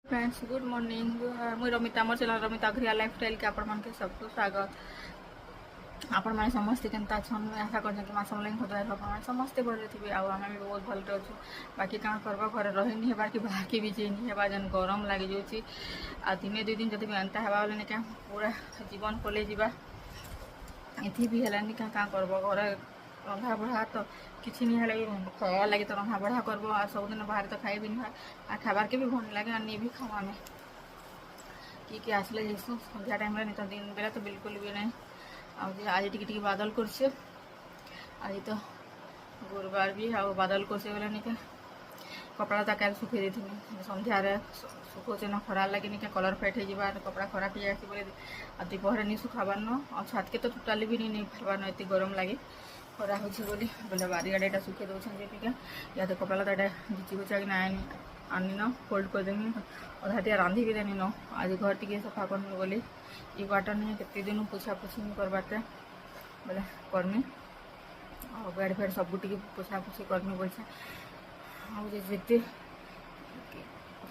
Friends good morning मुई रमिता मोर channel Ramita घरिया lifestyle के आपण के सबको स्वागत। आपण मैंने समस्ते केनता छन आशा कर कि माँ समलिंग खदाय अपन समस्ते भले थे आम भी बहुत भले अच्छु। बाकी क्या करवा घर रही नहीं हेबार कि बाहर के भी जे नहीं हेबा जन गरम लगी जाऊँगी आ दिने दुई दिन जब एंता हेबा बोले क्या पूरा जीवन पलि जावा ये भी है क्या करब घर रंधा बढ़ा तो किसी नहीं है खावा लगे तो रंधा बढ़ा करब आ सबुदिन बाहर तो खाई भी नहीं आ खाबार के भी भल लगे आ नहीं भी खाऊ आम कि आसले जाइसु संध्या टाइम नहीं तो दिन बेला तो बिल्कुल भी नहीं आज टी बादल कर आज तो गुरुवार भी आ बादल कर नहीं कपड़ा तो क्या सुखे थी सन्धार सुखोचे ना खरा लगे नहीं क्या कलर फेट हो कपड़ा खराब हो जाए बोले दोपहर नहीं सुखाबार न और छात के तो टोटाली भी नहीं फारबार न ये गरम लगे खरा हो बोली बोले बारियाडे यहाँ सुखे दौरान क्या या तो कपड़ा लता घिची घुचा कि आनी न फोल्ड करदेमी अधा टे रांधि भी देनी न आज घर टी सफा करमी बोली ये बाट नहीं केते दिन पोछा पोछी नहीं करवाते बोले करमी और बेड फेड सब पोछा पोछी करमी बोलছে आते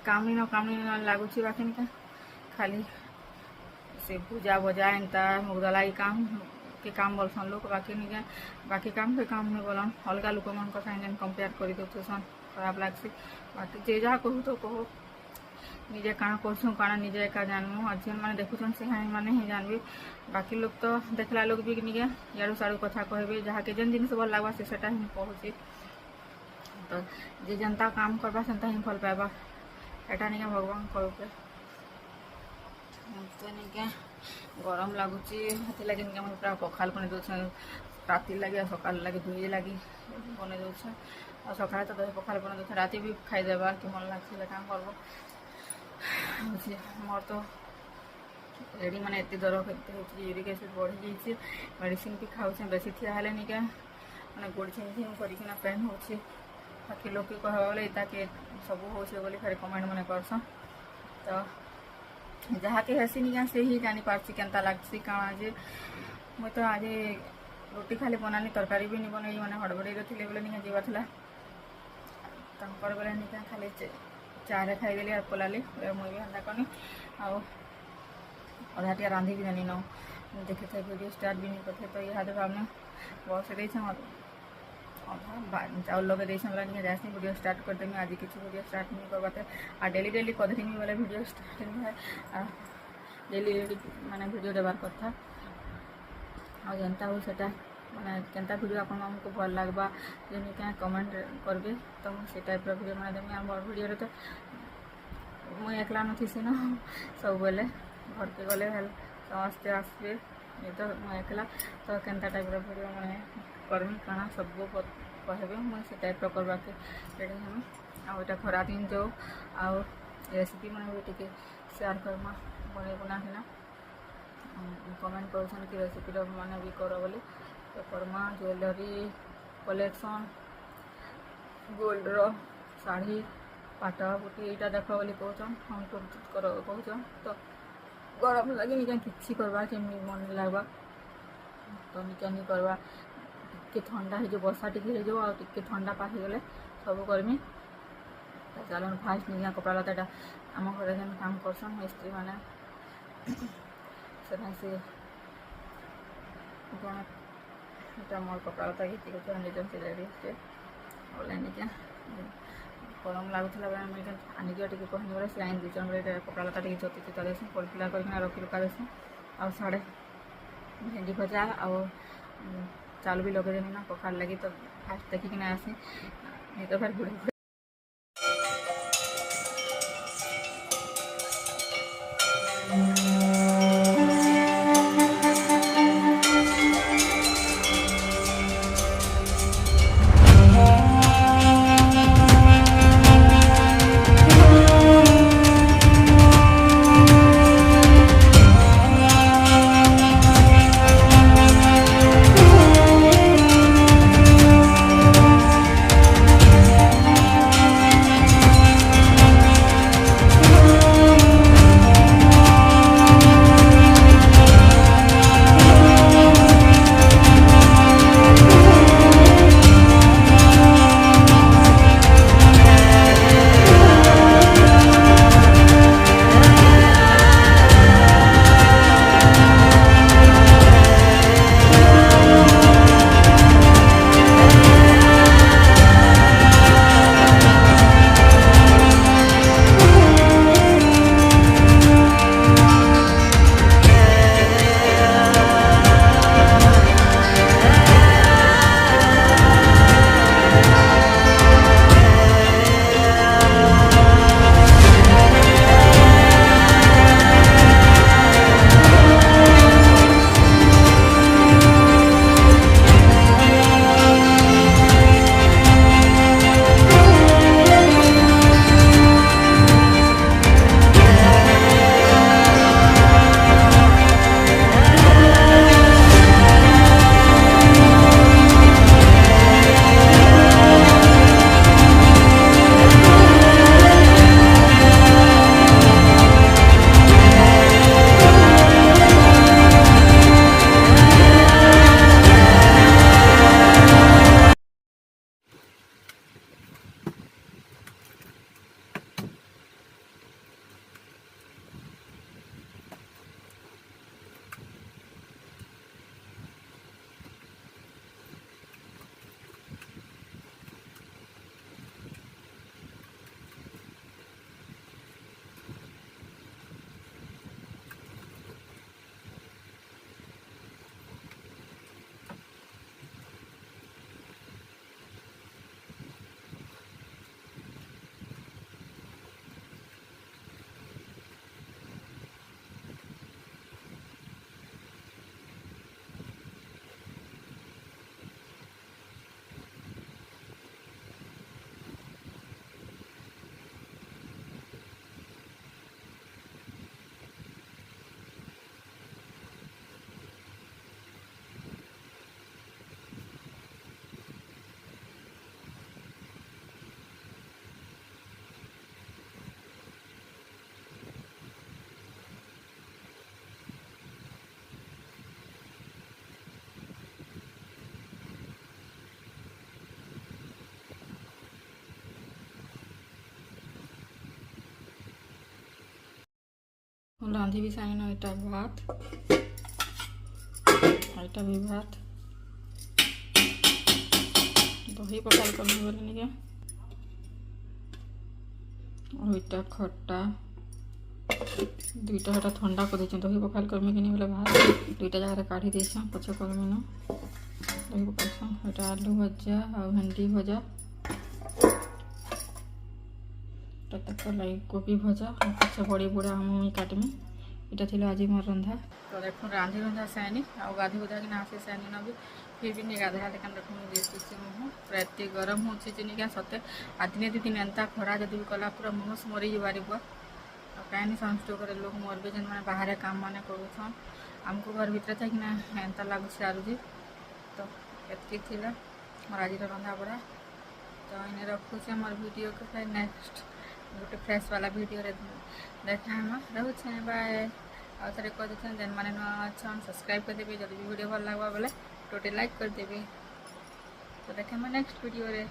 काम नहीं न लगुच बाकी क्या खाली से पूजा बजा एंता मुगदला के काम बोलसन लोग बाकी नहीं क्या बाकी काम के काम नहीं बोलन अलग लोक मान साइन कंपेयर कर दौन खराब लगसी बाकी जे जहाँ कहू तो कहो निजे काण कर निजे एका जानमु आज मैंने देखुन से मैंने ही जानबी बाकी लोग तो देखला लोग भी निके याड़ू साड़ू कथा कहबे जहाँ के जेन जिन भल लगवा से ही कहूँ तो जे जनता काम करवा सेंता ही भल पाइबा एटा नहीं भगवान करूपे तो नहीं क्या गरम लगुच हाथी लगे नहीं पूरा पखाल बन दौन राति लगे सकाल लगे दुई लगे बन दौन और सका तो दही पखाल बन दौन राति भी खाईदेवा कि मन लगे क्या करब मोर तो रेडी मैंने एत दर यूरिक एसिड बढ़ी जाइए मेडिसिन भी खाऊे बेसी ठिया नहीं क्या मैंने गोड़ झिम करना पेन हो बाकी लोग कह बोले के सब हो फिर कमेंट मैंने करसन तो जहाँ के हेसी नहीं से ही जानी पार्सी केनता लगसी काଣା जे मुझे तो आज रोटी खाली बनानी तरकारी भी नहीं बनई मैंने हड़बड़ी थे बोले नहीं जीवा बोले नहीं क्या खाली चारे खाईदेली और पलाली मुझे भी हंदा कनी आधा टे रांधि भी जानी न देखे थे वीडियो स्टार्ट भी नहीं करते तो यहाँ भावने बस रही चाउल लगे दे नहीं जाए वीडियो स्टार्ट करते आज किसी वीडियो स्टार्ट नहीं करवाते आ डेली डेली कदेमी बोले वीडियो स्टार्ट है डेली डेली मैंने वीडियो देवार कथा आ जनता हो सेटा मैंने केनता वीडियो आपन हमको भल लगवा जेन क्या कमेंट करेंगे तो मुझे टाइप वीडियो मैंने देमी आम वीडियो तो मुझे एकला नथी न सब बोले घर के गले समस्ते आसबे ये तो मुझे एकला तो केनता टाइप वीडियो मैंने करमी काना सबको कहबे मुझे टाइप करवा के रेडी हमें आटा खरा दिन जो आउ रेसिपी मैंने भी टी सेयार करमा बने बुना है कमेंट कर कि रेसिपी मैंने भी कर बोली तो Karma jewellery collection gold sari पाटा बुटी यहाँ देख बोली कहन हम कर कहन तो गरम लगे निजा किसी करवा के मन लगवा तो निजा नहीं करवा टे ठंडा हो बर्षा टी हो टे ठंडा पास गले सब करमी चलो फास्ट निजा कपड़ा लता आम घर जेन काम करसन मिस्त्री मैंने से मोर कपड़ा लता घिची निज से रेडी से बोले निजा गरम लगुला आनी टे कहनी बोले से आइन दीचन बोले कपड़ा लता टे जति चिता देसूँ पलपिला करना रखी रुका देसूँ आ साढ़े भेंडी भजा आ चालू भी लगे देनी ना पखार लगी तो फास्ट देखिकिना आसी नहीं तो फिर बुढ़े रांधि भी साइन एटा भात एटा भी भात दही पकाल करमी बोले निके और इटा खट्टा दुईटा हटा ठंडा कर देछन दही पकाल करमी कि बोले भात दुईटा जगह काढ़ी देछन पछे करमी न दही पकाल एटा आलू भजा और भेंडी भजा तक लगे कोबी भजा पछे बड़ी बुढ़ा हम काटमी इटा थिला आज मोर रंधा तो देखो रांधि रंधा सैनी आ गाधी गुधा कि आसे सैनी न भी फिर भी नहीं गाधा लेकिन देखो मुझे मुँह पूरा एत गरम हो क्या सते आ दिन दी दिन एंता खरा जब भी कला पूरा मुँह मरी जारी बुआ कहीं सनस्ट्रोक लोग मोर भी जेन मैंने बाहर काम मैंने करूछन आमको घर भीतर था कि एंता लगुच आरुजी तो एतकी थिला मोर आज रंधा बड़ा तो इन्हें रखुचे मोर वीडियो को फिर नेक्स्ट गोटे फ्रेश वाला वीडियो देखा हम रोचे बाय आउ थे कह देते जेन मैंने अच्छा सब्सक्राइब करदेवी जब भी वीडियो भल लगा बोले टोटे लाइक करदेवी तो देखा नेक्स्ट वीडियो रे।